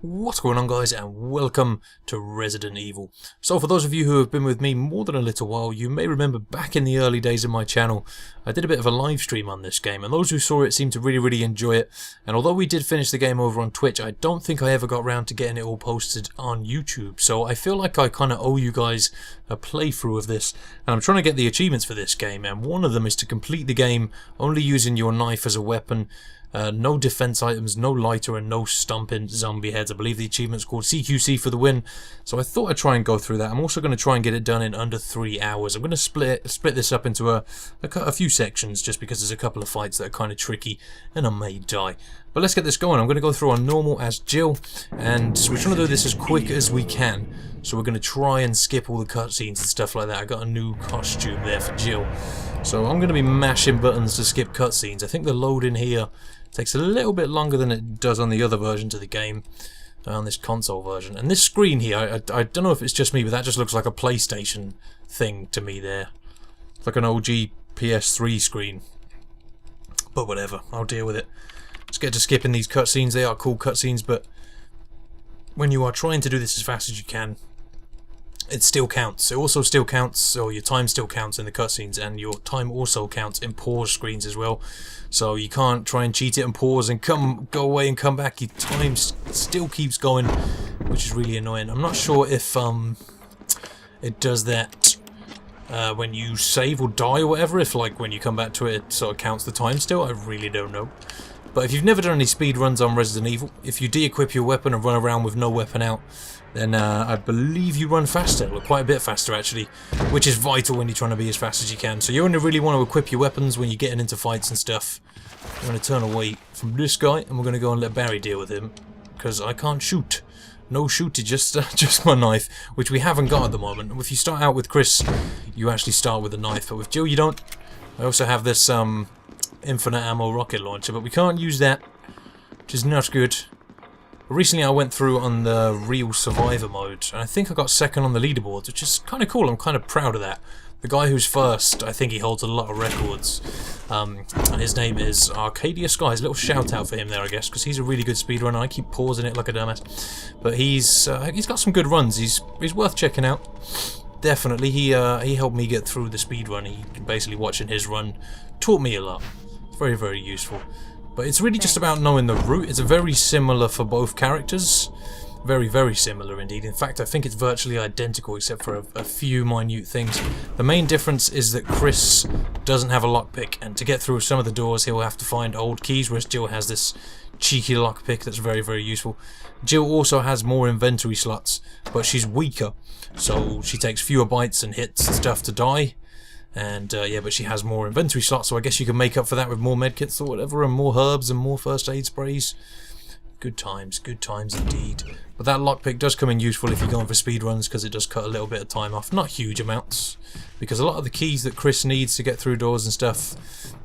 What's going on, guys, and welcome to Resident Evil. So for those of you who have been with me more than a little while, you may remember back in the early days of my channel I did a bit of a live stream on this game, and those who saw it seemed to really enjoy it. And although we did finish the game over on Twitch, I don't think I ever got around to getting it all posted on YouTube. So I feel like I kind of owe you guys a playthrough of this, and I'm trying to get the achievements for this game, and one of them is to complete the game only using your knife as a weapon. No defense items, no lighter, and no stomping zombie heads. I believe the achievement's called CQC for the win. So I thought I'd try and go through that. I'm also going to try and get it done in under 3 hours. I'm going to split this up into a few sections, just because there's a couple of fights that are kind of tricky and I may die. But let's get this going. I'm going to go through on normal as Jill, and we're trying to do this as quick as we can. So we're going to try and skip all the cutscenes and stuff like that. I got a new costume there for Jill. So I'm going to be mashing buttons to skip cutscenes. I think the load in here takes a little bit longer than it does on the other versions of the game, on this console version. And this screen here, I don't know if it's just me, but that just looks like a PlayStation thing to me there. It's like an OG PS3 screen. But whatever, I'll deal with it. Let's get to skipping these cutscenes. They are cool cutscenes, but when you are trying to do this as fast as you can, it still counts. It also still counts, or your time still counts in the cutscenes, and your time also counts in pause screens as well. So you can't try and cheat it and pause and go away and come back. Your time still keeps going, which is really annoying. I'm not sure if it does that when you save or die or whatever. If like when you come back to it, it sort of counts the time still. I really don't know. But if you've never done any speed runs on Resident Evil, if you de-equip your weapon and run around with no weapon out, then I believe you run faster, or quite a bit faster actually, which is vital when you're trying to be as fast as you can. So you only really want to equip your weapons when you're getting into fights and stuff. I'm going to turn away from this guy, and we're going to go and let Barry deal with him, because I can't shoot. No shooting, just my knife, which we haven't got at the moment. If you start out with Chris, you actually start with a knife, but with Jill you don't. I also have this infinite ammo rocket launcher, but we can't use that, which is not good. Recently I went through on the real survivor mode, and I think I got second on the leaderboards, which is kind of cool. I'm kind of proud of that. The guy who's first, I think he holds a lot of records, and his name is Arcadia Skies. A little shout out for him there, I guess, because he's a really good speedrunner. I keep pausing it like a dumbass, but he's got some good runs. He's worth checking out. Definitely, he helped me get through the speedrun. He basically, watching his run taught me a lot. Very useful. But it's really just about knowing the route. It's very similar for both characters. Very similar indeed. In fact, I think it's virtually identical except for a few minute things. The main difference is that Chris doesn't have a lockpick, and to get through some of the doors he'll have to find old keys, whereas Jill has this cheeky lockpick that's very useful. Jill also has more inventory slots, but she's weaker, so she takes fewer bites and hits and stuff to die. And yeah, but she has more inventory slots, so I guess you can make up for that with more medkits or whatever, and more herbs and more first aid sprays. Good times indeed. But that lockpick does come in useful if you're going for speed runs, because it does cut a little bit of time off. Not huge amounts, because a lot of the keys that Chris needs to get through doors and stuff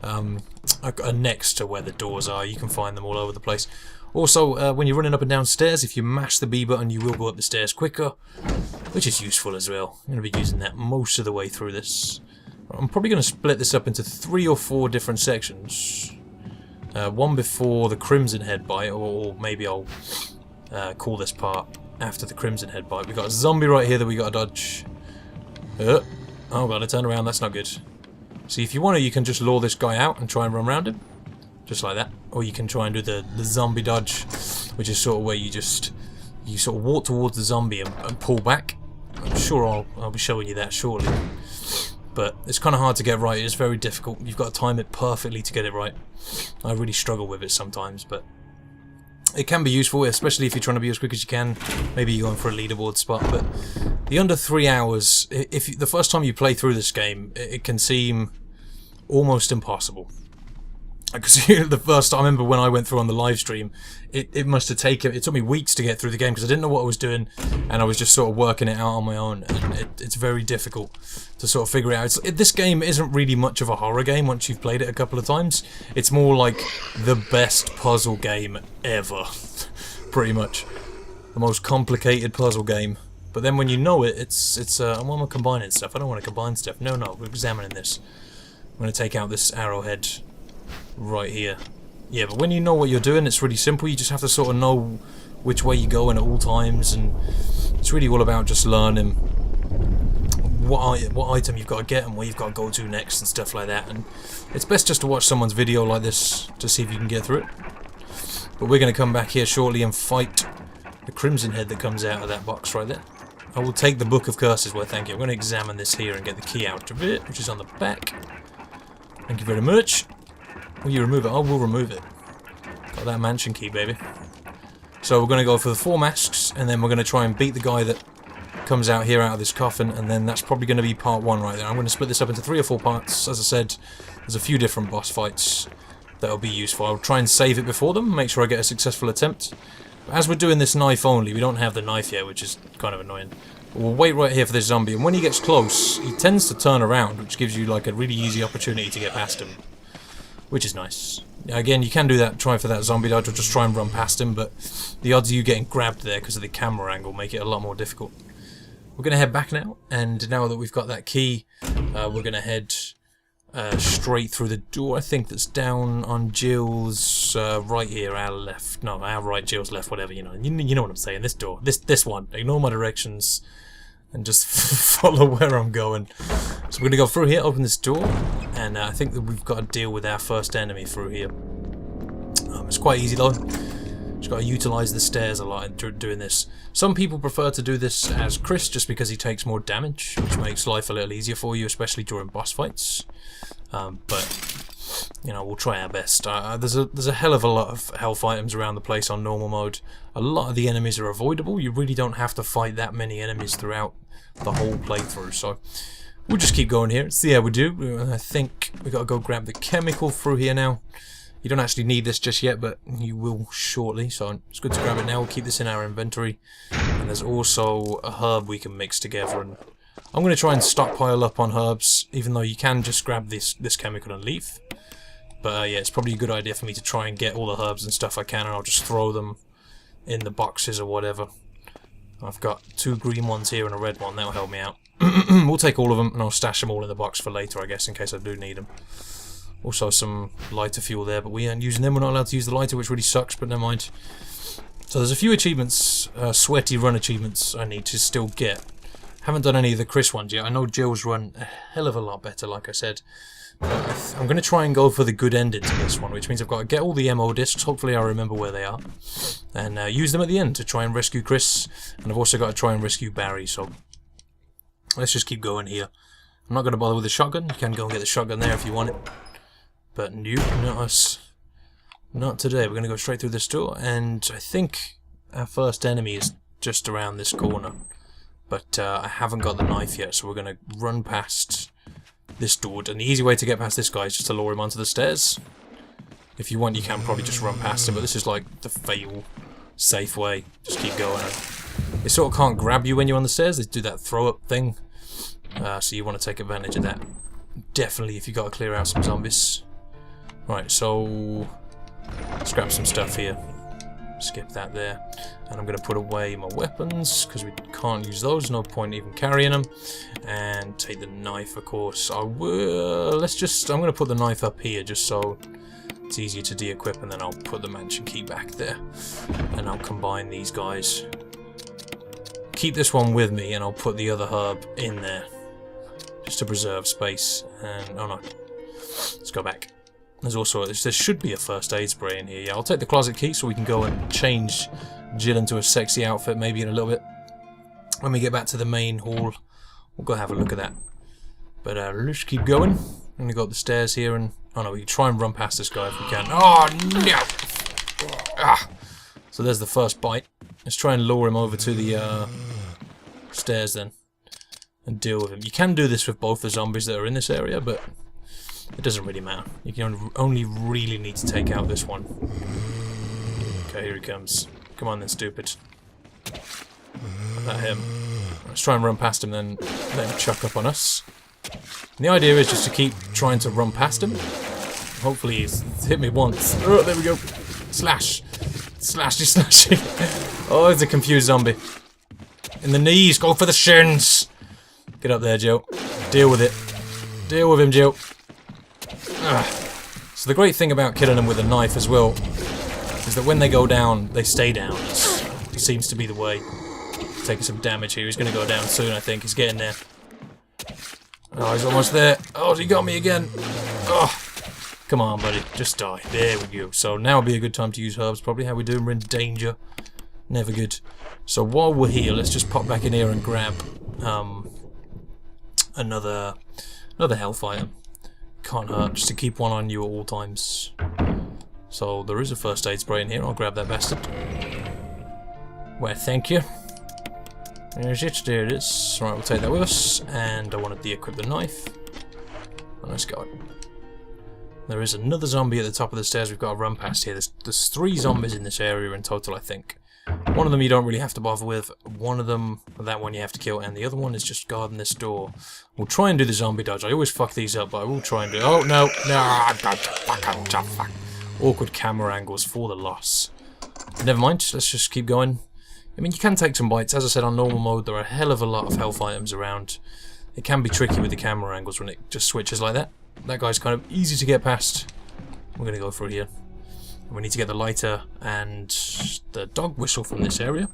are next to where the doors are. You can find them all over the place. Also, when you're running up and down stairs, if you mash the B button, you will go up the stairs quicker, which is useful as well. I'm going to be using that most of the way through this. I'm probably going to split this up into 3 or 4 different sections. One before the Crimson Head bite, or maybe I'll call this part after the Crimson Head bite. We've got a zombie right here that we got to dodge. Oh god, I turned around, that's not good. See, if you want to, you can just lure this guy out and try and run around him. Just like that. Or you can try and do the zombie dodge, which is sort of where you sort of walk towards the zombie and pull back. I'm sure I'll be showing you that shortly. But it's kind of hard to get right. It's very difficult. You've got to time it perfectly to get it right. I really struggle with it sometimes, but it can be useful, especially if you're trying to be as quick as you can. Maybe you're going for a leaderboard spot, but the under 3 hours, the first time you play through this game, it can seem almost impossible. Because the first time, I remember when I went through on the live stream, it must have taken, it took me weeks to get through the game because I didn't know what I was doing, and I was just sort of working it out on my own, and it's very difficult to sort of figure it out. This game isn't really much of a horror game once you've played it a couple of times. It's more like the best puzzle game ever, pretty much. The most complicated puzzle game. But then when you know it, it's I'm combining stuff. I don't want to combine stuff. No, we're examining this. I'm going to take out this arrowhead right here. Yeah, but when you know what you're doing, it's really simple. You just have to sort of know which way you're going at all times, and it's really all about just learning what item you've got to get and where you've got to go to next and stuff like that. And it's best just to watch someone's video like this to see if you can get through it. But we're going to come back here shortly and fight the Crimson Head that comes out of that box right there. I will take the Book of Curses, well, thank you. I'm going to examine this here and get the key out of it, which is on the back. Thank you very much. Will you remove it? I will remove it. Got that mansion key, baby. So we're going to go for the 4 masks, and then we're going to try and beat the guy that comes out here out of this coffin, and then that's probably going to be part 1 right there. I'm going to split this up into 3 or 4 parts. As I said, there's a few different boss fights that'll be useful. I'll try and save it before them, make sure I get a successful attempt. But as we're doing this knife only, we don't have the knife yet, which is kind of annoying. But we'll wait right here for this zombie, and when he gets close, he tends to turn around, which gives you like a really easy opportunity to get past him, which is nice. Again, you can do that, try for that zombie dodge, or just try and run past him, but the odds of you getting grabbed there because of the camera angle make it a lot more difficult. We're going to head back now, and now that we've got that key, we're going to head straight through the door. I think that's down on Jill's right here, our left. No, our right, Jill's left, whatever, you know. You know what I'm saying, this door. This one. Ignore my directions and just follow where I'm going. So we're going to go through here, open this door, and I think that we've got to deal with our first enemy through here. It's quite easy though. Just got to utilise the stairs a lot in doing this. Some people prefer to do this as Chris just because he takes more damage, which makes life a little easier for you, especially during boss fights. But you know, we'll try our best. There's a hell of a lot of health items around the place on normal mode. A lot of the enemies are avoidable. You really don't have to fight that many enemies throughout the whole playthrough. So we'll just keep going here. See how we do. I think we got to go grab the chemical through here now. You don't actually need this just yet, but you will shortly, so it's good to grab it now. We'll keep this in our inventory. And there's also a herb we can mix together, and I'm going to try and stockpile up on herbs, even though you can just grab this chemical and leave. But yeah, it's probably a good idea for me to try and get all the herbs and stuff I can, and I'll just throw them in the boxes or whatever. I've got 2 green ones here and a red one, that'll help me out. We'll take all of them, and I'll stash them all in the box for later, I guess, in case I do need them. Also some lighter fuel there, but we aren't using them. We're not allowed to use the lighter, which really sucks, but never mind. So there's a few achievements, sweaty run achievements I need to still get. Haven't done any of the Chris ones yet. I know Jill's run a hell of a lot better, like I said. But I'm going to try and go for the good ending to this one, which means I've got to get all the MO discs. Hopefully I remember where they are. And use them at the end to try and rescue Chris. And I've also got to try and rescue Barry, so let's just keep going here. I'm not going to bother with the shotgun. You can go and get the shotgun there if you want it. But nope, not us. Not today. We're going to go straight through this door, and I think our first enemy is just around this corner. But I haven't got the knife yet, so we're going to run past this door. And the easy way to get past this guy is just to lower him onto the stairs. If you want, you can probably just run past him, but this is like the fail safe way. Just keep going. They sort of can't grab you when you're on the stairs. They do that throw-up thing. So you want to take advantage of that. Definitely if you've got to clear out some zombies. Right, so let's grab some stuff here. Skip that there. And I'm going to put away my weapons, because we can't use those. No point even carrying them. And take the knife, of course. I'm going to put the knife up here, just so it's easier to de-equip, and then I'll put the mansion key back there. And I'll combine these guys. Keep this one with me, and I'll put the other herb in there, just to preserve space. And, oh no. Let's go back. There's also, there should be a first aid spray in here. Yeah, I'll take the closet key so we can go and change Jill into a sexy outfit maybe in a little bit. When we get back to the main hall, we'll go have a look at that. But let's keep going. I'm going to go up the stairs here, and oh no, we can try and run past this guy if we can. Oh no! Ah. So there's the first bite. Let's try and lure him over to the stairs then, and deal with him. You can do this with both the zombies that are in this area, but it doesn't really matter. You can only really need to take out this one. Okay, here he comes. Come on then, stupid. Not him. Let's try and run past him, then let him chuck up on us. And the idea is just to keep trying to run past him. Hopefully he's hit me once. Oh, there we go. Slash. Slashy, slashy. Oh, it's a confused zombie. In the knees, go for the shins. Get up there, Jill. Deal with it. Deal with him, Jill. So the great thing about killing them with a knife as well is that when they go down, they stay down. It's seems to be the way. Taking some damage here. He's going to go down soon, I think. He's getting there. Oh, he's almost there. Oh, he got me again. Oh, come on, buddy. Just die. There we go. So now would be a good time to use herbs, probably. How we doing? We're in danger. Never good. So while we're here, let's just pop back in here and grab another health item. Can't hurt, just to keep one on you at all times. So there is a first aid spray in here. I'll grab that bastard. Well, thank you. There's it, there it is. Right, we'll take that with us. And I wanted to equip the knife. And let's go. There is another zombie at the top of the stairs we've got to run past here. There's 3 zombies in this area in total, I think. One of them you don't really have to bother with. One of them, that one you have to kill. And the other one is just guarding this door. We'll try and do the zombie dodge. I always fuck these up, but I will try and do it. Oh, no. No. Awkward camera angles for the loss. Never mind. Let's just keep going. I mean, you can take some bites. As I said, on normal mode, there are a hell of a lot of health items around. It can be tricky with the camera angles when it just switches like that. That guy's kind of easy to get past. We're going to go through here. We need to get the lighter and the dog whistle from this area.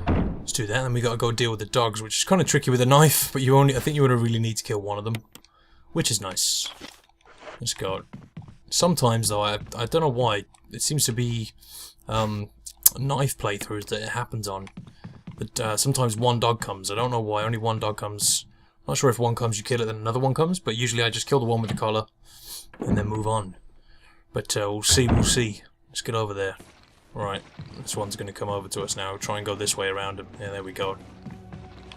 Let's do that. And then we got to go deal with the dogs, which is kind of tricky with a knife. But I think you would really need to kill one of them, which is nice. Let's go. Sometimes, though, I don't know why. It seems to be knife playthroughs that it happens on. But sometimes one dog comes. I don't know why. Only one dog comes. Not sure if one comes, you kill it, then another one comes. But usually I just kill the one with the collar and then move on. But we'll see, we'll see. Let's get over there. Right, this one's going to come over to us now. We'll try and go this way around him. Yeah, there we go.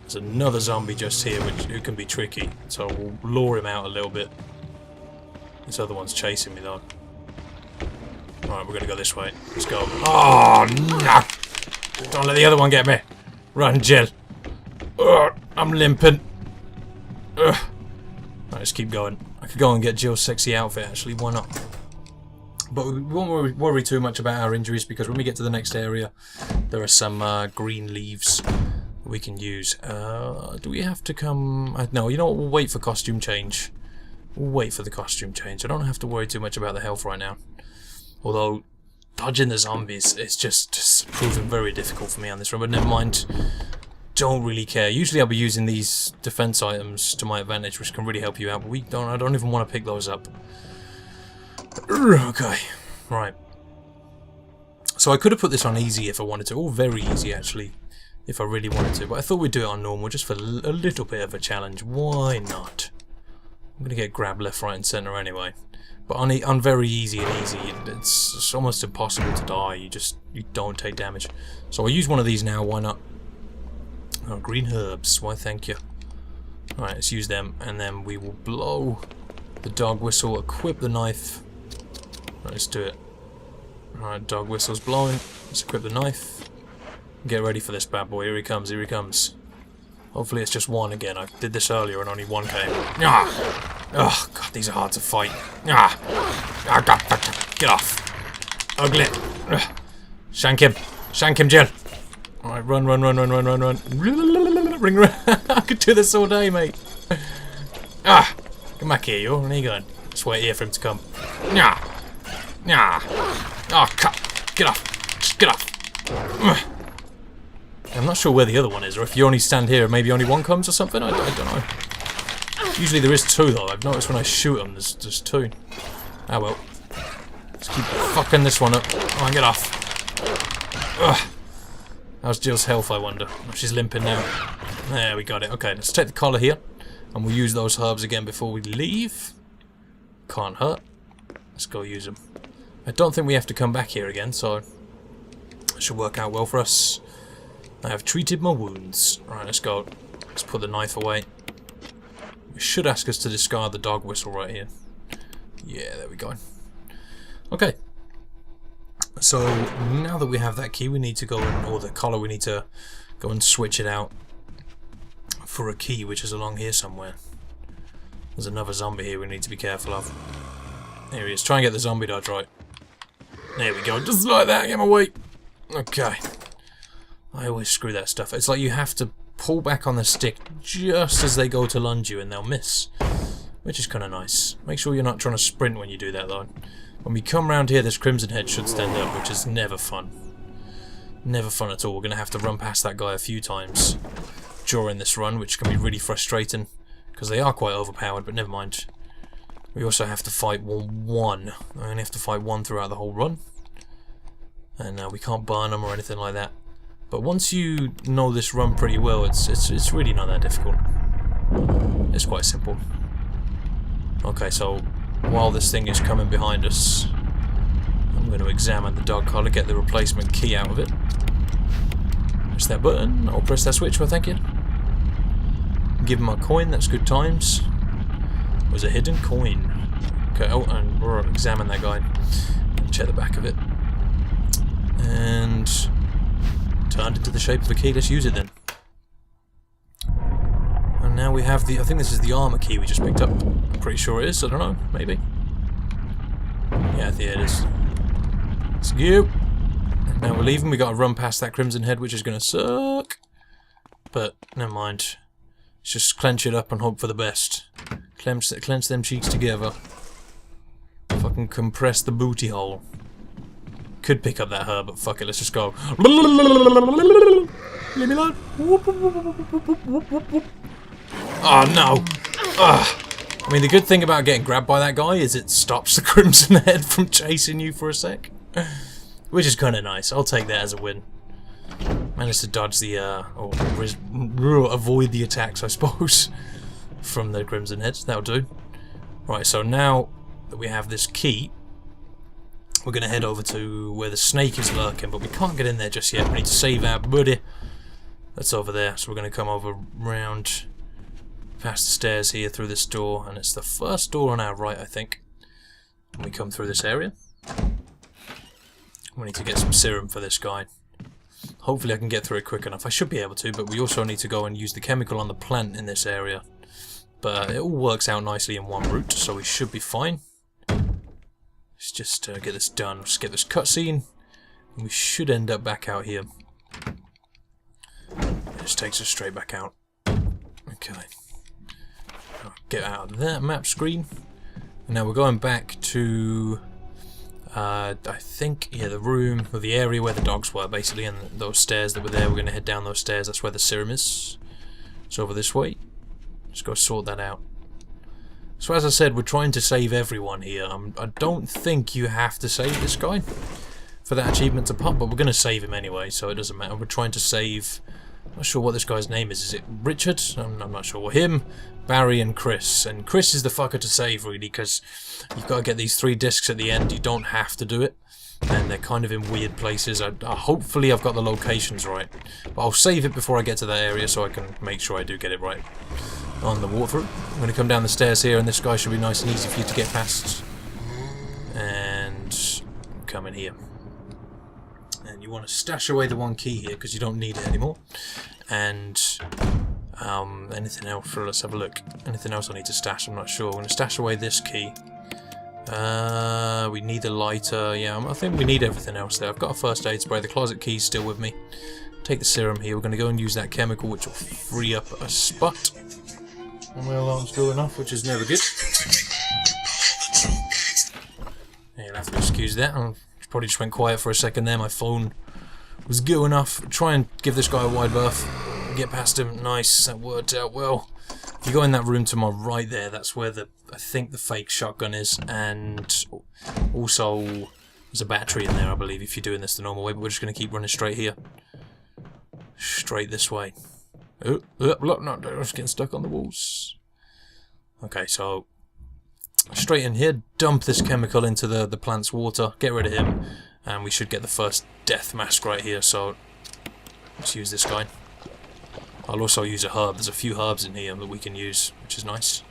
There's another zombie just here, who can be tricky. So we'll lure him out a little bit. This other one's chasing me, though. Alright, we're going to go this way. Let's go. Oh, no! Don't let the other one get me. Run, Jill. I'm limping. Alright, let's keep going. I could go and get Jill's sexy outfit, actually. Why not? But we won't worry too much about our injuries, because when we get to the next area, there are some green leaves we can use. Do we have to come... no, you know what? We'll wait for costume change. We'll wait for the costume change. I don't have to worry too much about the health right now. Although, dodging the zombies is just proving very difficult for me on this run. But never mind. Don't really care. Usually I'll be using these defense items to my advantage, which can really help you out. But I don't even want to pick those up. Okay, right. So I could have put this on easy if I wanted to, or very easy actually, if I really wanted to. But I thought we'd do it on normal, just for a little bit of a challenge. Why not? I'm gonna get grabbed left, right, and centre anyway. But on very easy and easy, it's almost impossible to die. You don't take damage. So I'll use one of these now. Why not? Oh, green herbs. Why, thank you. All right, let's use them, and then we will blow the dog whistle, equip the knife. Right, let's do it. Alright, dog whistle's blowing. Let's equip the knife. Get ready for this bad boy. Here he comes, here he comes. Hopefully it's just one again. I did this earlier and only one came. Ah! Oh, God, these are hard to fight. Ah! Ah, God, get off. Ugly. Shank him. Shank him, Jill. Alright, run. Ring around. I could do this all day, mate. Ah! Come back here, you. Where are you going? Just wait here for him to come. Nah! Nah! Oh, cut! Get off! Just get off! I'm not sure where the other one is, or if you only stand here, maybe only one comes or something. I don't know. Usually there is 2, though. I've noticed when I shoot them, there's 2. Ah, well. Let's keep fucking this one up. Oh, get off! Ugh. How's Jill's health, I wonder? Oh, she's limping now. There, we got it. Okay, let's take the collar here. And we'll use those herbs again before we leave. Can't hurt. Let's go use them. I don't think we have to come back here again, so it should work out well for us. I have treated my wounds. Alright, let's go. Let's put the knife away. It should ask us to discard the dog whistle right here. Yeah, there we go. Okay. So, now that we have that key, we need to go and, or the collar, we need to go and switch it out for a key, which is along here somewhere. There's another zombie here we need to be careful of. Here he is. Try and get the zombie dodge right. There we go. Just like that. Get my weight. Okay. I always screw that stuff. It's like you have to pull back on the stick just as they go to lunge you and they'll miss. Which is kind of nice. Make sure you're not trying to sprint when you do that, though. When we come round here, this crimson head should stand up, which is never fun. Never fun at all. We're going to have to run past that guy a few times during this run, which can be really frustrating, because they are quite overpowered, but never mind. We also have to fight one. I only have to fight one throughout the whole run. And we can't burn them or anything like that. But once you know this run pretty well, it's really not that difficult. It's quite simple. Okay, so while this thing is coming behind us, I'm going to examine the dog collar, get the replacement key out of it. Press that button, I'll press that switch, well thank you. Give him a coin, that's good times. There's a hidden coin. Okay, oh, and we'll examine that guy. Check the back of it. And turned into the shape of a key, let's use it then. And now we have the, I think this is the armor key we just picked up. I'm pretty sure it is, I don't know, maybe. Yeah, I think it is. Let's go. And now we're leaving, we gotta run past that crimson head, which is gonna suck. But, never mind. Let's just clench it up and hope for the best. Clench them cheeks together. Fucking compress the booty hole. Could pick up that herb, but fuck it, let's just go. Leave me alone. Oh no! Ugh. I mean, the good thing about getting grabbed by that guy is it stops the crimson head from chasing you for a sec. Which is kind of nice. I'll take that as a win. Managed to dodge the, or avoid the attacks, I suppose, from the crimson heads. That'll do. Right, so now that we have this key, we're going to head over to where the snake is lurking, but we can't get in there just yet. We need to save our buddy. That's over there, so we're going to come over round past the stairs here through this door, and it's the first door on our right, I think. And we come through this area. We need to get some serum for this guy. Hopefully I can get through it quick enough. I should be able to, but we also need to go and use the chemical on the plant in this area. But it all works out nicely in one route, so we should be fine. Let's just get this done. Let's get this cutscene, and we should end up back out here. It just takes us straight back out. Okay. Get out of that map screen. And now we're going back to, I think, yeah, the room, or the area where the dogs were, basically, and those stairs that were there. We're going to head down those stairs. That's where the serum is. It's over this way. Let's go sort that out. So as I said, we're trying to save everyone here. I don't think you have to save this guy for that achievement to pop, but we're going to save him anyway, so it doesn't matter. We're trying to save... I'm not sure what this guy's name is. Is it Richard? I'm not sure. Well, him, Barry, and Chris. And Chris is the fucker to save, really, because you've got to get these 3 discs at the end. You don't have to do it. And they're kind of in weird places. Hopefully I've got the locations right. But I'll save it before I get to that area so I can make sure I do get it right. On the walkthrough. I'm going to come down the stairs here, and this guy should be nice and easy for you to get past. And come in here. And you want to stash away the 1 key here because you don't need it anymore. And anything else? Let's have a look. Anything else I need to stash? I'm not sure. I'm going to stash away this key. We need a lighter. Yeah, I think we need everything else there. I've got a first aid spray. The closet key's still with me. Take the serum here. We're going to go and use that chemical, which will free up a spot. And my alarm's going off, which is never good. Yeah, you'll have to excuse that. I probably just went quiet for a second there. My phone was going off. Try and give this guy a wide berth. Get past him. Nice. That worked out well. If you go in that room to my right there, that's where I think the fake shotgun is. And also, there's a battery in there, I believe, if you're doing this the normal way. But we're just going to keep running straight here. Straight this way. Oh, look, no, I was getting stuck on the walls. Okay, so straight in here, dump this chemical into the plant's water, get rid of him, and we should get the first death mask right here. So let's use this guy. I'll also use a herb. There's a few herbs in here that we can use, which is nice.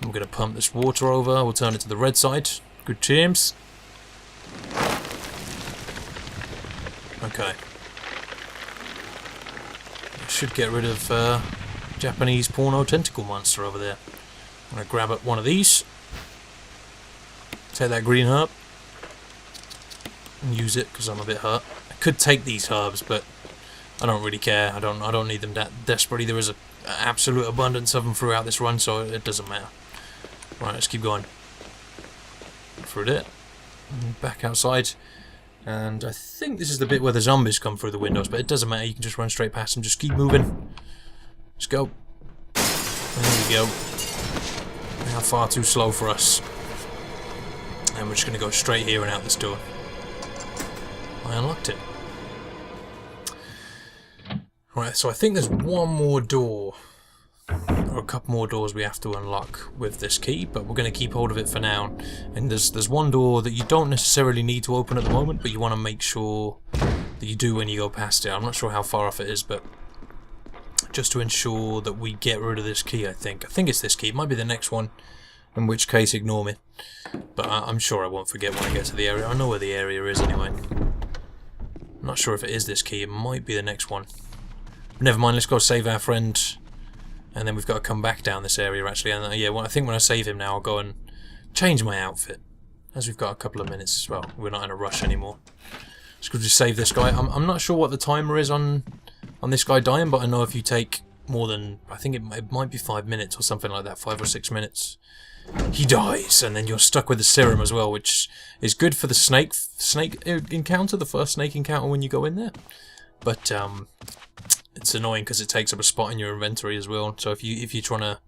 I'm going to pump this water over. We'll turn it to the red side. Good teams. Okay. Should get rid of Japanese porno tentacle monster over there. I'm going to grab up one of these. Take that green herb. And use it because I'm a bit hurt. I could take these herbs, but I don't really care. I don't need them that desperately. There is an absolute abundance of them throughout this run, so it doesn't matter. Right, let's keep going. Through there. Back outside. And I think this is the bit where the zombies come through the windows, but it doesn't matter, you can just run straight past them, just keep moving. Let's go. There we go. Now far too slow for us. And we're just going to go straight here and out this door. I unlocked it. Right, so I think there's one more door, or a couple more doors we have to unlock with this key, but we're going to keep hold of it for now. And there's one door that you don't necessarily need to open at the moment, but you want to make sure that you do when you go past it. I'm not sure how far off it is, but just to ensure that we get rid of this key, I think. I think it's this key. It might be the next one, in which case ignore me. But I'm sure I won't forget when I get to the area. I know where the area is anyway. I'm not sure if it is this key. It might be the next one. Never mind, let's go save our friend. And then we've got to come back down this area actually. And yeah, well, I think when I save him now, I'll go and change my outfit. As we've got a couple of minutes as well. We're not in a rush anymore. Let's go just save this guy. I'm not sure what the timer is on this guy dying, but I know if you take more than, I think it might be 5 minutes or something like that, 5 or 6 minutes, he dies, and then you're stuck with the serum as well, which is good for the snake encounter, the first snake encounter when you go in there. But it's annoying because it takes up a spot in your inventory as well. So if you're trying to,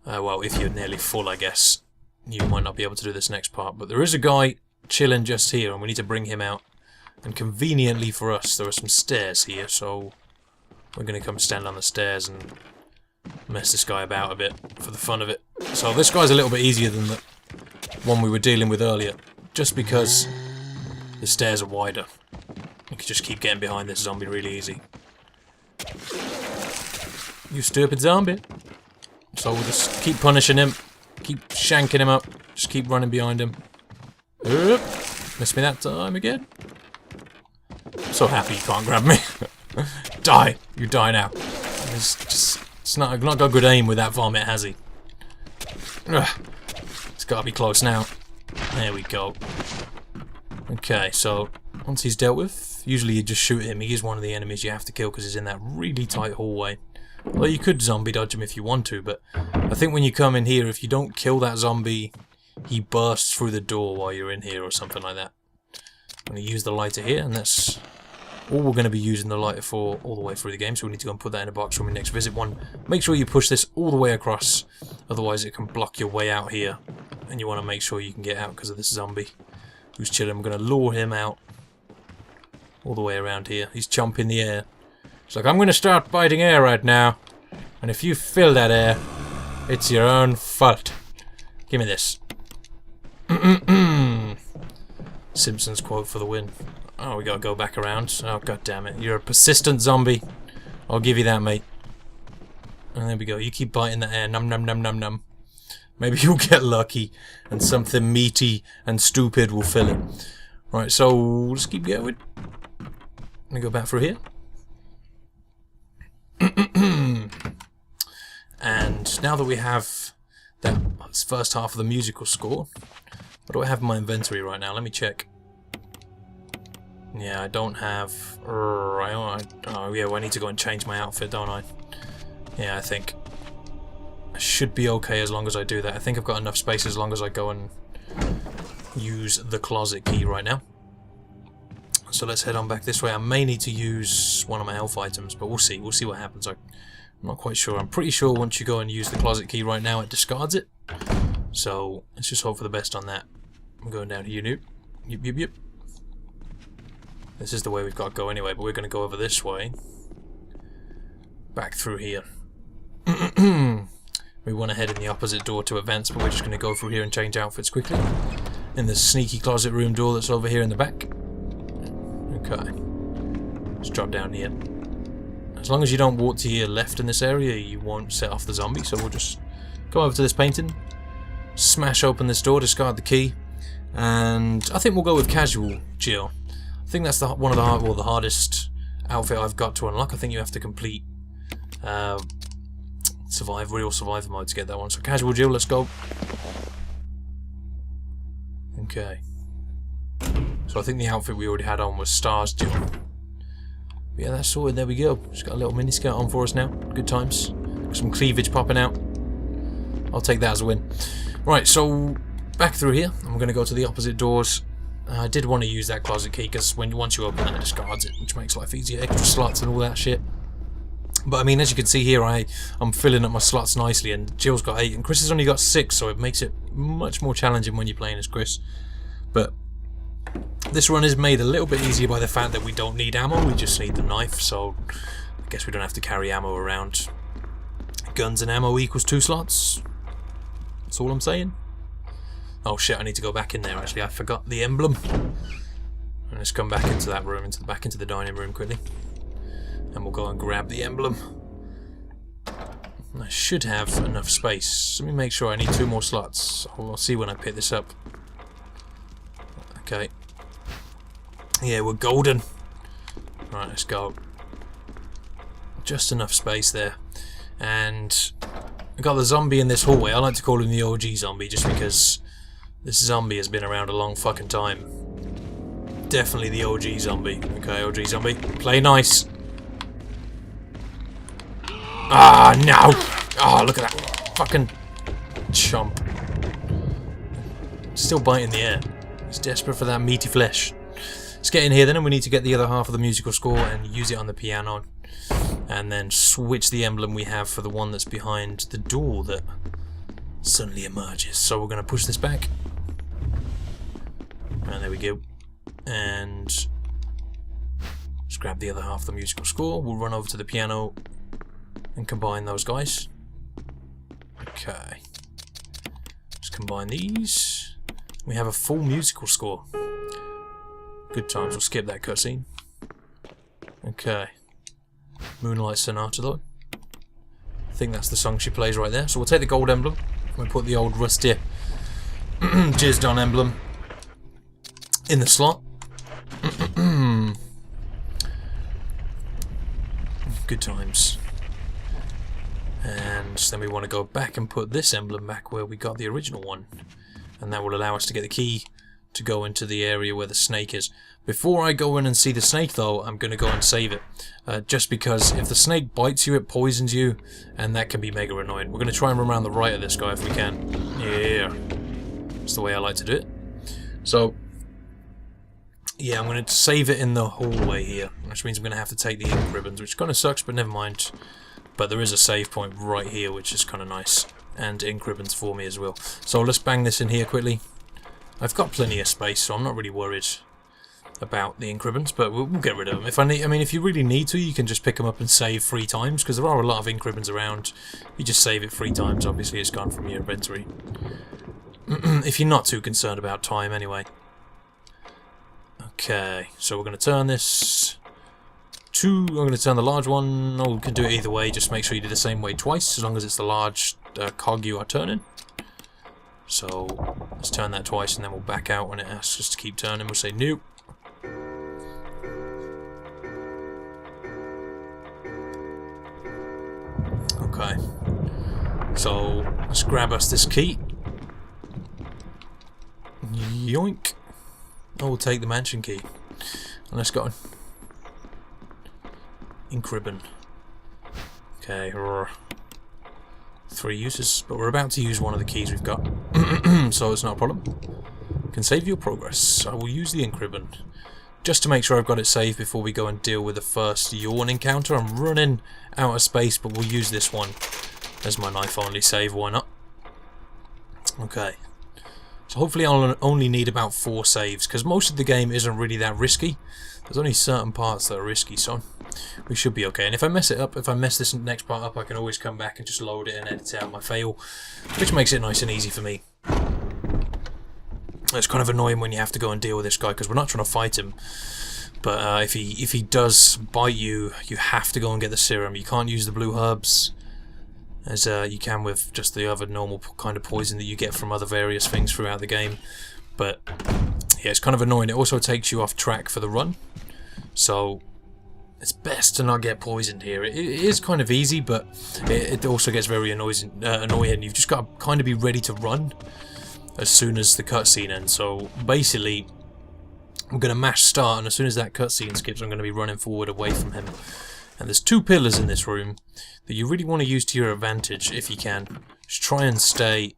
well, if you're nearly full, I guess you might not be able to do this next part. But there is a guy chilling just here, and we need to bring him out. And conveniently for us, there are some stairs here, so we're going to come stand on the stairs and mess this guy about a bit for the fun of it. So this guy's a little bit easier than the one we were dealing with earlier, just because the stairs are wider. You can just keep getting behind this zombie really easy. You stupid zombie. So we'll just keep punishing him, keep shanking him up, just keep running behind him. Oop. Missed me that time again. So happy you can't grab me. Die! You die now. It's not got good aim with that vomit, has he? Ugh. It's got to be close now. There we go. Okay, so once he's dealt with, usually you just shoot him. He is one of the enemies you have to kill because he's in that really tight hallway. Well, you could zombie dodge him if you want to, but I think when you come in here, if you don't kill that zombie, he bursts through the door while you're in here or something like that. I'm going to use the lighter here, and that's all we're going to be using the lighter for all the way through the game, so we need to go and put that in a box when we next visit one. Make sure you push this all the way across, otherwise it can block your way out here, and you want to make sure you can get out because of this zombie who's chilling. We're going to lure him out all the way around here. He's chomping the air. It's like, I'm going to start biting air right now, and if you fill that air, it's your own fault. Give me this. Simpsons quote for the win. Oh, we gotta go back around. Oh, god damn it. You're a persistent zombie. I'll give you that, mate. And there we go. You keep biting that air. Num num num num num. Maybe you'll get lucky and something meaty and stupid will fill it. Right, so let's keep going. Let me go back through here. And now that we have that first half of the musical score, what do I have in my inventory right now? Let me check. Yeah, I don't have... Oh yeah, well, I need to go and change my outfit, don't I? Yeah, I think I should be okay as long as I do that. I think I've got enough space as long as I go and use the closet key right now. So let's head on back this way. I may need to use one of my health items, but we'll see. We'll see what happens. I'm not quite sure. I'm pretty sure once you go and use the closet key right now, it discards it. So let's just hope for the best on that. I'm going down here, Noop. Yep, yep, yep. This is the way we've got to go anyway, but we're going to go over this way. Back through here. We want to head in the opposite door to advance, but we're just going to go through here and change outfits quickly. In the sneaky closet room door that's over here in the back. Okay. Let's drop down here. As long as you don't walk to your left in this area, you won't set off the zombie, so we'll just go over to this painting, smash open this door, discard the key, and I think we'll go with casual Jill. I think that's one of the hardest outfit I've got to unlock. I think you have to complete real survivor mode to get that one. So casual Jill, let's go. Okay. So I think the outfit we already had on was Stars Jill. Yeah, that's sorted. There we go. Just got a little miniskirt on for us now. Good times. Some cleavage popping out. I'll take that as a win. Right, so back through here. And we're going to go to the opposite doors I did want to use that closet key because once you open that, it discards it, which makes life easier. Extra slots and all that shit. But I mean, as you can see here, I'm filling up my slots nicely, and Jill's got 8 and Chris has only got 6, so it makes it much more challenging when you're playing as Chris. But this run is made a little bit easier by the fact that we don't need ammo, we just need the knife, so I guess we don't have to carry ammo around. Guns and ammo equals 2 slots. That's all I'm saying. Oh shit, I need to go back in there actually, I forgot the emblem. Let's come back into that room, back into the dining room quickly. And we'll go and grab the emblem. I should have enough space. Let me make sure I need 2 more slots. I'll see when I pick this up. Okay. Yeah, we're golden. Right, let's go. Just enough space there. And I got the zombie in this hallway. I like to call him the OG zombie just because this zombie has been around a long fucking time. Definitely the OG zombie. Okay, OG zombie. Play nice. Ah, no! Oh, look at that fucking chump. Still biting the air. He's desperate for that meaty flesh. Let's get in here then, and we need to get the other half of the musical score and use it on the piano. And then switch the emblem we have for the one that's behind the door that suddenly emerges. So we're going to push this back. And there we go. And let's grab the other half of the musical score. We'll run over to the piano and combine those guys. Okay. Let's combine these. We have a full musical score. Good times. We'll skip that cutscene. Okay. Moonlight Sonata though. I think that's the song she plays right there. So we'll take the gold emblem. We'll put the old rusty jizzed on emblem in the slot. Good times. And then we want to go back and put this emblem back where we got the original one. And that will allow us to get the key to go into the area where the snake is. Before I go in and see the snake though, I'm going to go and save it. Just because if the snake bites you, it poisons you, and that can be mega annoying. We're going to try and run around the right of this guy if we can. Yeah. That's the way I like to do it. So, yeah, I'm going to save it in the hallway here, which means I'm going to have to take the ink ribbons, which kind of sucks, but never mind. But there is a save point right here, which is kind of nice. And ink ribbons for me as well. So let's bang this in here quickly. I've got plenty of space, so I'm not really worried about the ink ribbons, but we'll get rid of them. If I mean, if you really need to, you can just pick them up and save 3 times, because there are a lot of ink ribbons around. You just save it 3 times, obviously it's gone from your inventory. If you're not too concerned about time, anyway. Okay, so we're going to turn this to... I'm going to turn the large one. Oh, we can do it either way, just make sure you do the same way twice, as long as it's the large cog you are turning. So, let's turn that twice and then we'll back out when it asks us to keep turning. We'll say nope. Okay. So, let's grab us this key. Yoink. Oh, we'll take the mansion key. And let's go. Ink ribbon. Okay. 3 uses, but we're about to use one of the keys we've got. So it's not a problem. Can save your progress. I will use the ink ribbon. Just to make sure I've got it saved before we go and deal with the first yawn encounter. I'm running out of space, but we'll use this one as my knife only save. Why not? Okay. So hopefully I'll only need about 4 saves, because most of the game isn't really that risky. There's only certain parts that are risky, so we should be okay. And if I mess it up, if I mess this next part up, I can always come back and just load it and edit out my fail, which makes it nice and easy for me. It's kind of annoying when you have to go and deal with this guy, because we're not trying to fight him. But if he does bite you, you have to go and get the serum. You can't use the blue herbs, as you can with just the other normal kind of poison that you get from other various things throughout the game. But yeah, it's kind of annoying. It also takes you off track for the run, so it's best to not get poisoned here. It is kind of easy, but it also gets very annoying. You've just got to kind of be ready to run as soon as the cutscene ends. So basically, I'm going to mash start, and as soon as that cutscene skips, I'm going to be running forward away from him. And there's 2 pillars in this room that you really want to use to your advantage if you can. Just try and stay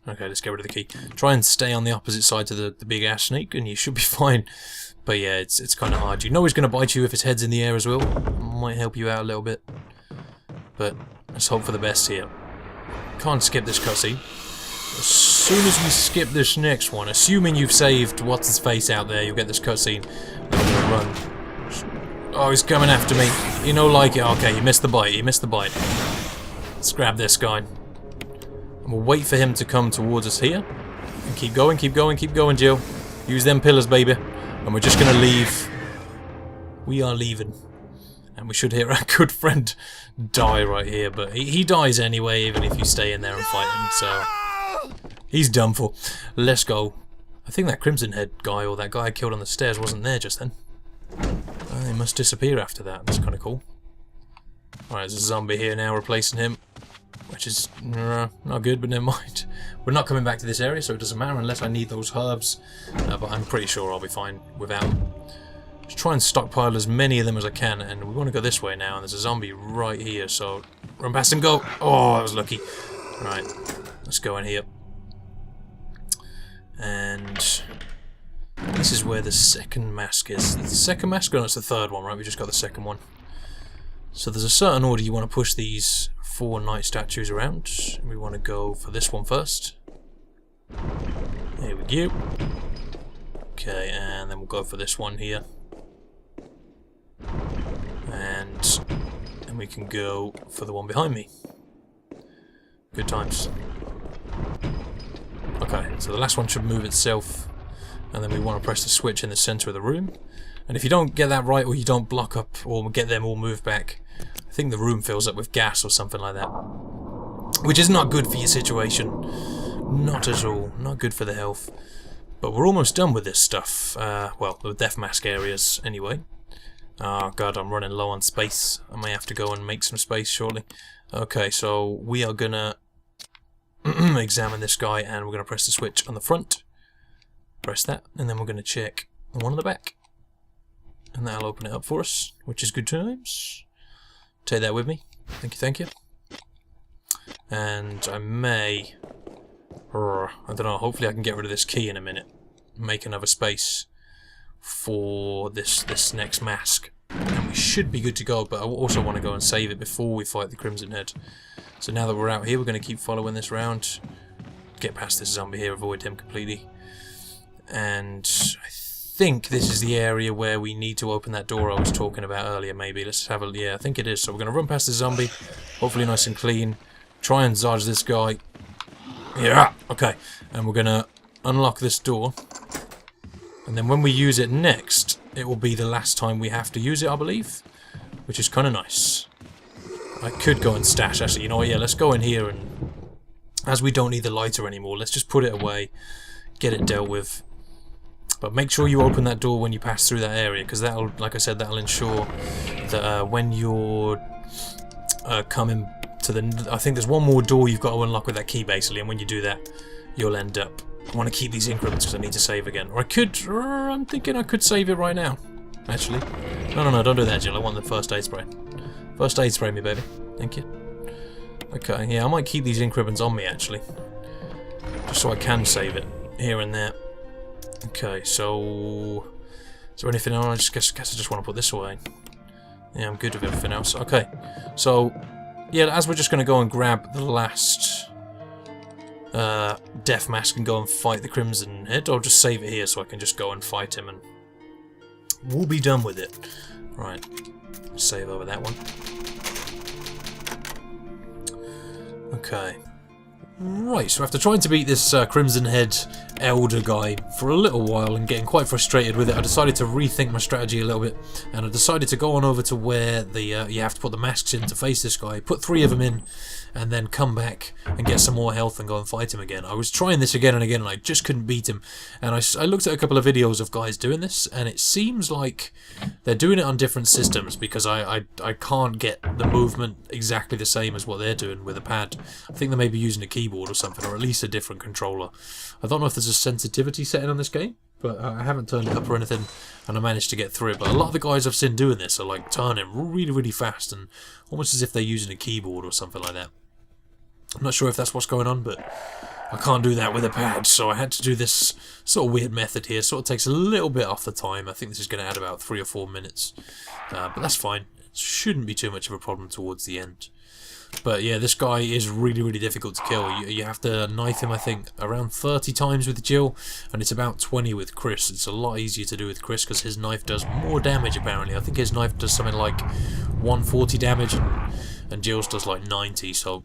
Okay, let's get rid of the key. Try and stay on the opposite side to the big ass snake and you should be fine. But yeah, it's kind of hard. You know he's going to bite you if his head's in the air as well. Might help you out a little bit. But let's hope for the best here. Can't skip this cutscene. As soon as we skip this next one, assuming you've saved what's-his-face out there, you'll get this cutscene. Run. Oh, he's coming after me. You know, like it. Okay, he missed the bite. He missed the bite. Let's grab this guy. And we'll wait for him to come towards us here. And keep going, keep going, keep going, Jill. Use them pillars, baby. And we're just going to leave. We are leaving. And we should hear our good friend die right here. But he dies anyway, even if you stay in there and fight him. So he's done for. Let's go. I think that Crimson Head guy or that guy I killed on the stairs wasn't there just then. He must disappear after that. That's kind of cool. Alright, there's a zombie here now replacing him. Which is not good, but never mind. We're not coming back to this area, so it doesn't matter unless I need those herbs. But I'm pretty sure I'll be fine without. Just try and stockpile as many of them as I can, and we want to go this way now. And there's a zombie right here, so run past him, go! Oh, I was lucky. Right, let's go in here. And this is where the second mask is. The second mask? No, it's the third one, right? We just got the second one. So there's a certain order you want to push these 4 knight statues around. We want to go for this one first. Here we go. Okay, and then we'll go for this one here. And then we can go for the one behind me. Good times. Okay, so the last one should move itself. And then we want to press the switch in the center of the room. And if you don't get that right, or you don't block up, or get them all moved back, I think the room fills up with gas or something like that. Which is not good for your situation. Not at all. Not good for the health. But we're almost done with this stuff. Well, the death mask areas, anyway. Oh god, I'm running low on space. I may have to go and make some space shortly. Okay, so we are gonna examine this guy, and we're gonna press the switch on the front. Press that, and then we're gonna check the one on the back. And that'll open it up for us, which is good times. Take that with me. Thank you, thank you. And I may... I don't know, hopefully I can get rid of this key in a minute. Make another space for this next mask. And we should be good to go, but I also want to go and save it before we fight the Crimson Head. So now that we're out here, we're going to keep following this round. Get past this zombie here, avoid him completely. And I think this is the area where we need to open that door I was talking about earlier, maybe. Let's have a... yeah, I think it is. So we're going to run past the zombie, hopefully nice and clean. Try and dodge this guy. Yeah, okay. And we're going to unlock this door. And then when we use it next, it will be the last time we have to use it, I believe. Which is kind of nice. I could go and stash, actually. You know what, yeah, let's go in here and... as we don't need the lighter anymore, let's just put it away. Get it dealt with. But make sure you open that door when you pass through that area, because that'll, like I said, that'll ensure that when you're coming to the... I think there's one more door you've got to unlock with that key, basically, and when you do that, you'll end up... I want to keep these increments because I need to save again. Or I could... I'm thinking I could save it right now, actually. No, don't do that, Jill. I want the first aid spray. First aid spray me, baby. Thank you. Okay, yeah, I might keep these increments on me, actually. Just so I can save it here and there. Okay, so... is there anything else? I guess I just want to put this away. Yeah, I'm good with everything else. Okay, so... yeah, as we're just going to go and grab the last... death mask and go and fight the Crimson Head, I'll just save it here so I can just go and fight him and... we'll be done with it. Right, save over that one. Okay. Right, so after trying to beat this Crimson Head Elder guy for a little while and getting quite frustrated with it, I decided to rethink my strategy a little bit, and I decided to go on over to where the you have to put the masks in to face this guy, put 3 of them in, and then come back and get some more health and go and fight him again. I was trying this again and again, and I just couldn't beat him. And I looked at a couple of videos of guys doing this, and it seems like they're doing it on different systems, because I can't get the movement exactly the same as what they're doing with a pad. I think they may be using a keyboard or something, or at least a different controller. I don't know if there's a sensitivity setting on this game, but I haven't turned it up or anything, and I managed to get through it. But a lot of the guys I've seen doing this are like turning really, really fast, and almost as if they're using a keyboard or something like that. I'm not sure if that's what's going on, but I can't do that with a pad, so I had to do this sort of weird method here. Sort of takes a little bit off the time. I think this is going to add about 3 or 4 minutes, but that's fine. It shouldn't be too much of a problem towards the end. But yeah, this guy is really, really difficult to kill. You have to knife him, I think, around 30 times with Jill, and it's about 20 with Chris. It's a lot easier to do with Chris because his knife does more damage, apparently. I think his knife does something like 140 damage, and Jill's does like 90, so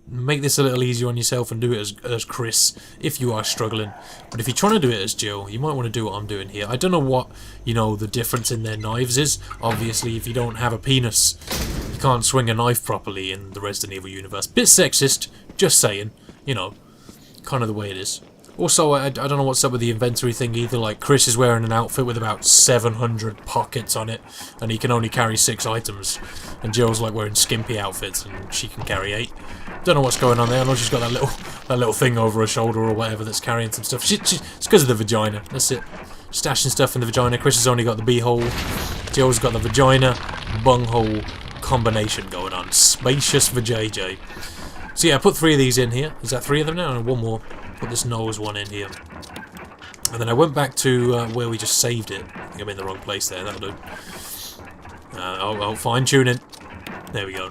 make this a little easier on yourself and do it as Chris if you are struggling. But if you're trying to do it as Jill, you might want to do what I'm doing here. I don't know what, you know, the difference in their knives is. Obviously, if you don't have a penis, you can't swing a knife properly in the Resident Evil universe. Bit sexist, just saying. You know, kind of the way it is. Also, I don't know what's up with the inventory thing either. Like, Chris is wearing an outfit with about 700 pockets on it, and he can only carry 6 items. And Jill's like wearing skimpy outfits, and she can carry 8. Don't know what's going on there. I know she's got that little thing over her shoulder or whatever that's carrying some stuff. It's because of the vagina. That's it. Stashing stuff in the vagina. Chris has only got the beehole. Jill's got the vagina bunghole combination going on. Spacious vajayjay. So yeah, I put 3 of these in here. Is that 3 of them now? And 1 more. Put this nose one in here. And then I went back to where we just saved it. I think I'm in the wrong place there. That'll do. I'll fine-tune it. There we go.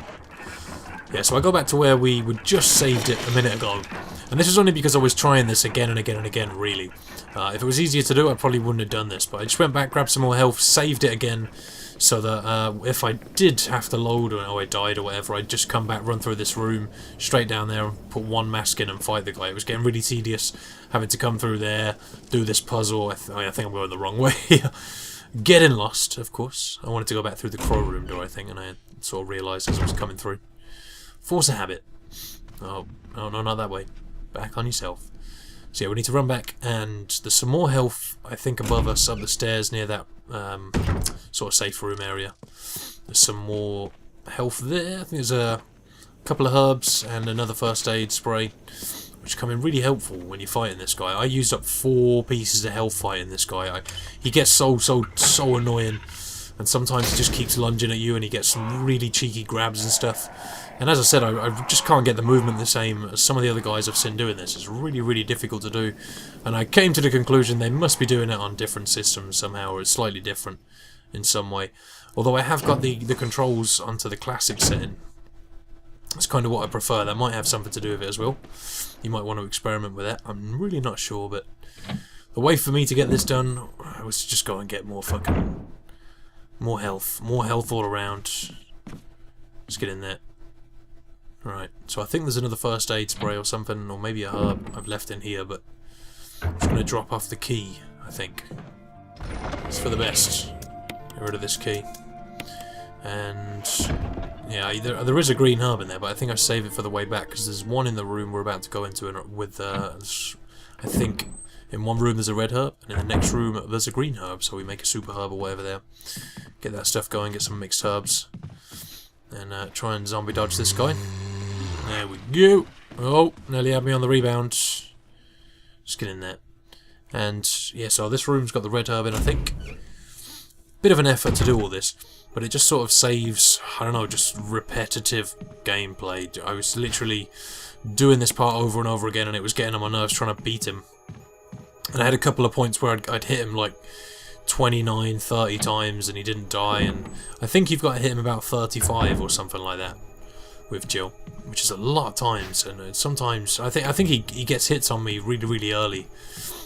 Yeah, so I go back to where we would just saved it a minute ago. And this is only because I was trying this again and again and again, really. If it was easier to do, I probably wouldn't have done this. But I just went back, grabbed some more health, saved it again, so that if I did have to load or I died or whatever, I'd just come back, run through this room, straight down there and put 1 mask in and fight the guy. It was getting really tedious having to come through there, do this puzzle. I think I'm going the wrong way here. Getting lost, of course. I wanted to go back through the crow room door, I think, and I sort of realised as I was coming through. Force a habit. Oh, no, not that way. Back on yourself. So yeah, we need to run back, and there's some more health, I think, above us, up the stairs near that sort of safe room area. There's some more health there. I think there's a couple of herbs and another first aid spray, which come in really helpful when you're fighting this guy. I used up 4 pieces of health fighting this guy. He gets so annoying, and sometimes he just keeps lunging at you, and he gets some really cheeky grabs and stuff. And as I said, I just can't get the movement the same as some of the other guys I've seen doing this. It's really, really difficult to do. And I came to the conclusion they must be doing it on different systems somehow, or it's slightly different in some way. Although I have got the controls onto the classic setting. That's kind of what I prefer. That might have something to do with it as well. You might want to experiment with that. I'm really not sure, but the way for me to get this done was to just go and get more health all around. Let's get in there. Right, so I think there's another first aid spray or something, or maybe a herb I've left in here, but I'm just going to drop off the key, I think. It's for the best. Get rid of this key. And yeah, there is a green herb in there, but I think I save it for the way back, because there's one in the room we're about to go into with, I think, in one room there's a red herb, and in the next room there's a green herb, so we make a super herb or whatever there. Get that stuff going, get some mixed herbs, and try and zombie dodge this guy. There we go. Oh, nearly had me on the rebound. Just get in there. And yeah, so this room's got the red herb in, I think. Bit of an effort to do all this, but it just sort of saves, I don't know, just repetitive gameplay. I was literally doing this part over and over again, and it was getting on my nerves trying to beat him. And I had a couple of points where I'd hit him like 29, 30 times and he didn't die, and I think you've got to hit him about 35 or something like that with Jill, which is a lot of times. And sometimes I think he gets hits on me really, really early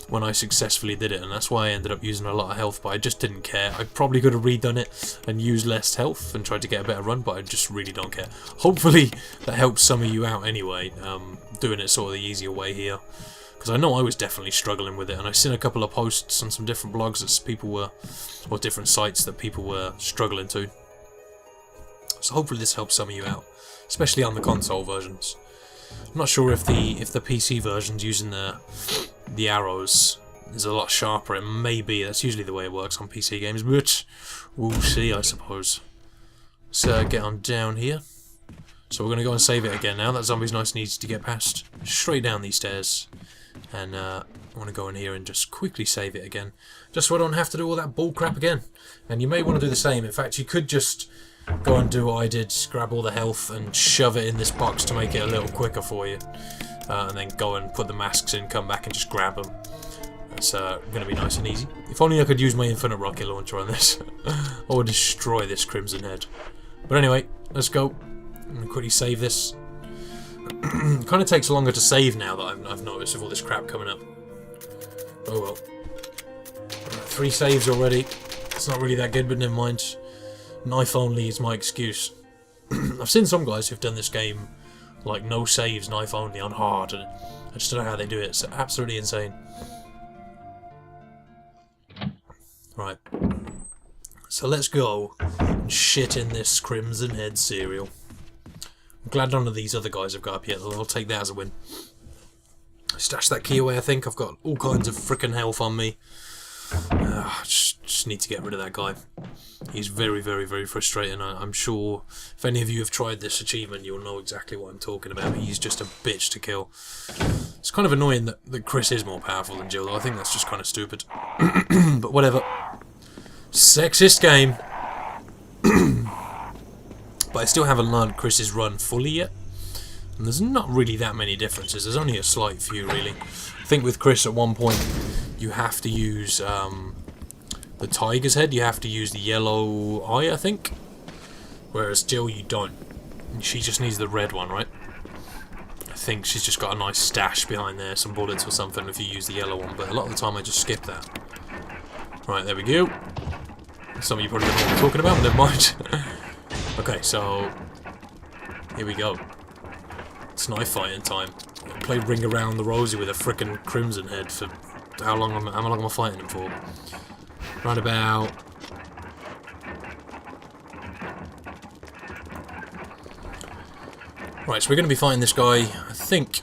when I successfully did it, and that's why I ended up using a lot of health, but I just didn't care. I probably could have redone it and used less health and tried to get a better run, but I just really don't care. Hopefully that helps some of you out anyway, doing it sort of the easier way here. Because I know I was definitely struggling with it, and I've seen a couple of posts on some different blogs that people were, or different sites that people were struggling to. So hopefully this helps some of you out, especially on the console versions. I'm not sure if the PC version's using the arrows is a lot sharper. It may be. That's usually the way it works on PC games, but we'll see, I suppose. So get on down here. So we're going to go and save it again now. That zombie's nice and easy to get past. Straight down these stairs. And I want to go in here and just quickly save it again, just so I don't have to do all that bull crap again. And you may want to do the same. In fact, you could just go and do what I did, grab all the health and shove it in this box to make it a little quicker for you. and then go and put the masks in, come back and just grab them. It's going to be nice and easy. If only I could use my infinite rocket launcher on this. I would destroy this Crimson Head. But anyway, let's go. I'm going to quickly save this. It kind of takes longer to save now that I've noticed with all this crap coming up. Oh well. 3 saves already. It's not really that good, but never mind. Knife only is my excuse. I've seen some guys who've done this game like no saves, knife only on hard, and I just don't know how they do it. It's absolutely insane. Right, so let's go and shit in this Crimson Head cereal. I'm glad none of these other guys have got up yet, I'll take that as a win. Stash that key away, I think. I've got all kinds of frickin' health on me. Just need to get rid of that guy. He's very, very, very frustrating. I'm sure if any of you have tried this achievement, you'll know exactly what I'm talking about. He's just a bitch to kill. It's kind of annoying that Chris is more powerful than Jill, though. I think that's just kind of stupid. But whatever. Sexist game. But I still haven't learned Chris's run fully yet. And there's not really that many differences. There's only a slight few, really. I think with Chris at one point, you have to use the tiger's head. You have to use the yellow eye, I think. Whereas Jill, you don't. She just needs the red one, right? I think she's just got a nice stash behind there, some bullets or something if you use the yellow one. But a lot of the time I just skip that. Right, there we go. Some of you probably don't know what I'm talking about, but never mind. Okay, so here we go. It's knife fighting time. I play Ring Around the Rosie with a frickin' Crimson Head for how long am I fighting him for? Right about. Right, so we're going to be fighting this guy, I think,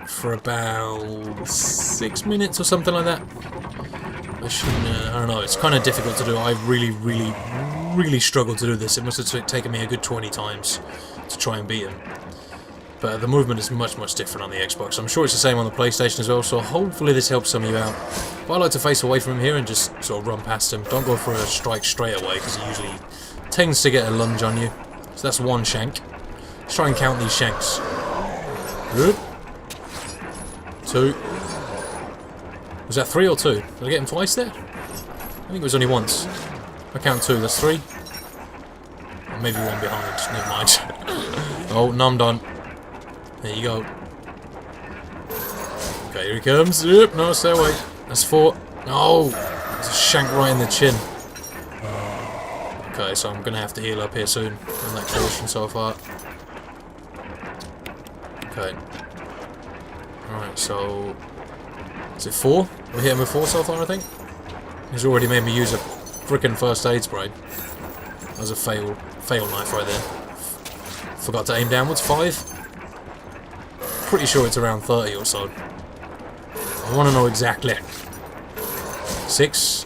for about 6 minutes or something like that. I don't know, it's kind of difficult to do. I really struggled to do this. It must have taken me a good 20 times to try and beat him. But the movement is much different on the Xbox. I'm sure it's the same on the PlayStation as well, so hopefully this helps some of you out. But I like to face away from him here and just sort of run past him. Don't go for a strike straight away, because he usually tends to get a lunge on you. So that's one shank. Let's try and count these shanks. Good. 2. Was that 3 or 2? Did I get him twice there? I think it was only once. I count 2, that's 3. Or maybe one behind, never mind. Oh, no, I'm done. There you go. Okay, here he comes. Yep, no, stay away. That's 4. No! There's a shank right in the chin. Okay, so I'm going to have to heal up here soon. On that caution so far. Okay. Alright, so... Is it 4? We hit him with 4 so far, I think? He's already made me use a frickin' first aid spray. That was a fail knife right there. Forgot to aim downwards. 5? Pretty sure it's around 30 or so. I want to know exactly. 6?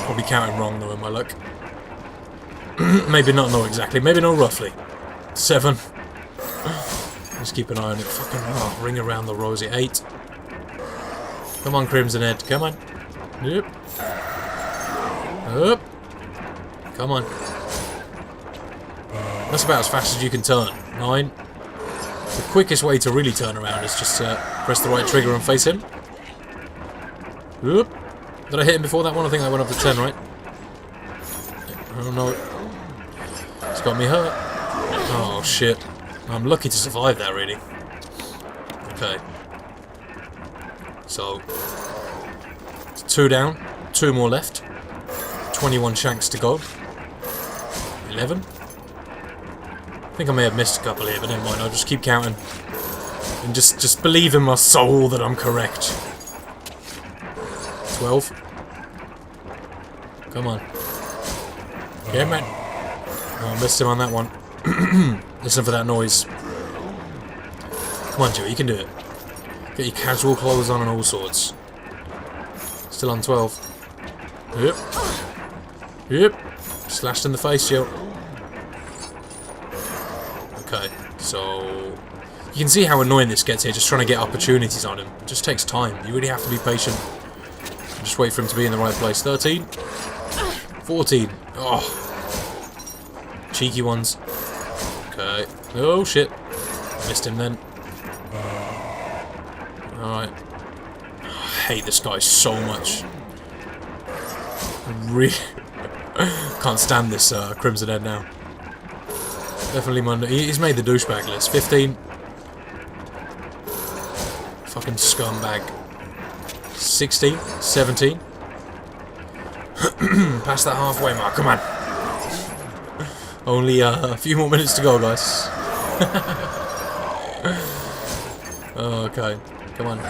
Probably counting wrong though in my luck. Maybe not know exactly. Maybe know roughly. 7. Just keep an eye on it. Fucking Ring Around the Rosie. 8. Come on, Crimson Head. Come on. Yep. Up. Come on. That's about as fast as you can turn. 9. The quickest way to really turn around is just press the right trigger and face him. Oop. Did I hit him before that one? I think that went up to 10, right? Oh no. It's got me hurt. Oh shit. I'm lucky to survive that, really. Okay. So, it's 2 down. 2 more left. 21 shanks to go. 11. I think I may have missed a couple here, but never mind. I'll just keep counting. And just believe in my soul that I'm correct. 12. Come on. Yeah, man. Oh, I missed him on that one. Listen for that noise. Come on, Joe, you can do it. Get your casual clothes on and all sorts. Still on 12. Yep. Yep. Slashed in the face, Joe. Okay, so... You can see how annoying this gets here, just trying to get opportunities on him. It just takes time. You really have to be patient. Just wait for him to be in the right place. 13. 14. Oh. Cheeky ones. Okay. Oh, shit. Missed him then. Alright. I hate this guy so much. I really can't stand this Crimson Head now. Definitely Monday. He's made the douchebag list. 15. Fucking scumbag. 16. 17. Past that halfway mark. Come on. Only a few more minutes to go, guys. Okay. Come on.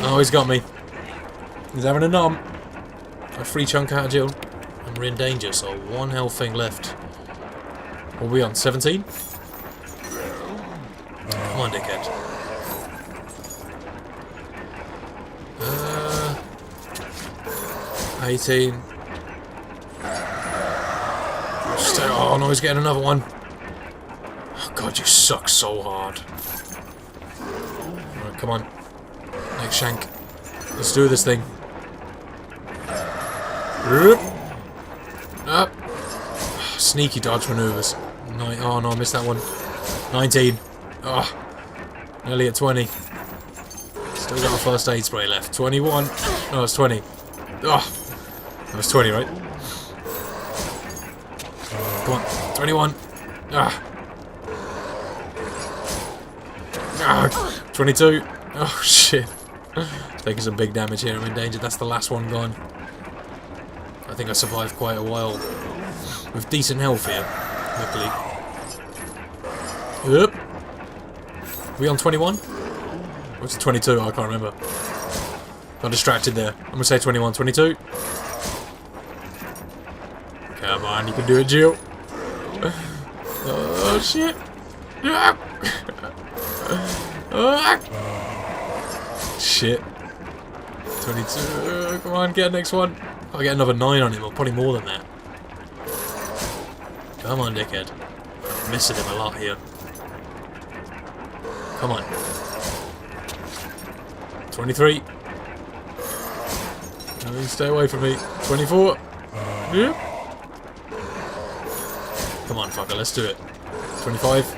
Oh, he's got me. He's having a nom. A free chunk out of jail. And we're in danger, so one health thing left. What are we on? 17? Come on, dickhead. 18. Oh no, he's getting another one. Oh god, you suck so hard. Alright, come on. Next shank. Let's do this thing. Up. Sneaky dodge maneuvers. Oh no, I missed that one. 19. Oh, nearly at 20. Still got a first aid spray left. 21. No, it's 20. Oh, that was 20, right? Come on, 21. Ah. 22. Oh shit. Taking some big damage here. I'm in danger. That's the last one gone. I think I survived quite a while with decent health here, luckily. Yep. We on 21? What's it, 22? I can't remember. Got distracted there. I'm gonna say 21. 22. Come on, you can do it, Jill. Oh shit. Shit. 22. Come on, get the next one. I'll get another 9 on him, or probably more than that. Come on, dickhead. I'm missing him a lot here. Come on. 23. No, stay away from me. 24. Yeah. Come on, fucker, let's do it. 25.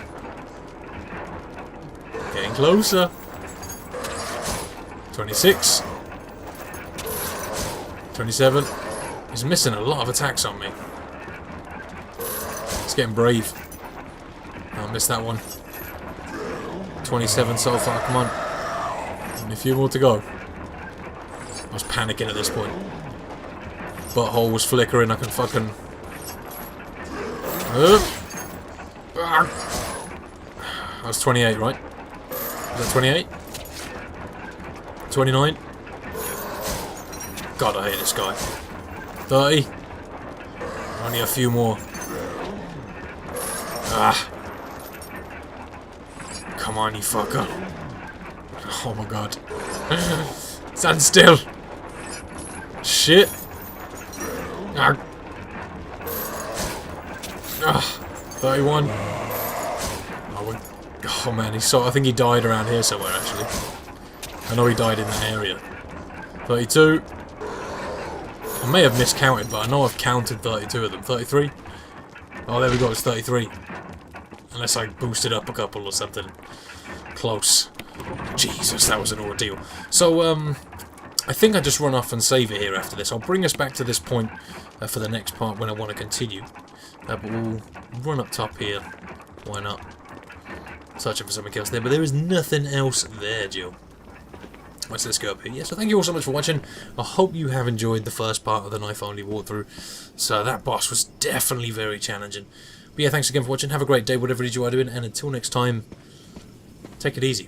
Getting closer. 26. 27. He's missing a lot of attacks on me. He's getting brave. Oh, I missed that one. 27 so far, come on. Only a few more to go. I was panicking at this point. Butthole was flickering, I can fucking... That was 28, right? Was that 28? 29? God, I hate this guy. 30? Only a few more. Ah. Come on, you fucker. Oh my god. Stand still. Shit. Ah. Ah. 31. Oh man, I think he died around here somewhere actually. I know he died in that area. 32. I may have miscounted, but I know I've counted 32 of them. 33. Oh, there we go, it's 33. Unless I boosted up a couple or something. Close. Jesus, that was an ordeal. So, I think I just run off and save it here after this. I'll bring us back to this point for the next part when I want to continue. But we'll run up top here. Why not? Searching for something else there, but there is nothing else there, Jill. Let's go up here. Yeah, so thank you all so much for watching. I hope you have enjoyed the first part of the knife-only walkthrough. So that boss was definitely very challenging. But yeah, thanks again for watching. Have a great day, whatever it is you are doing, and until next time, take it easy.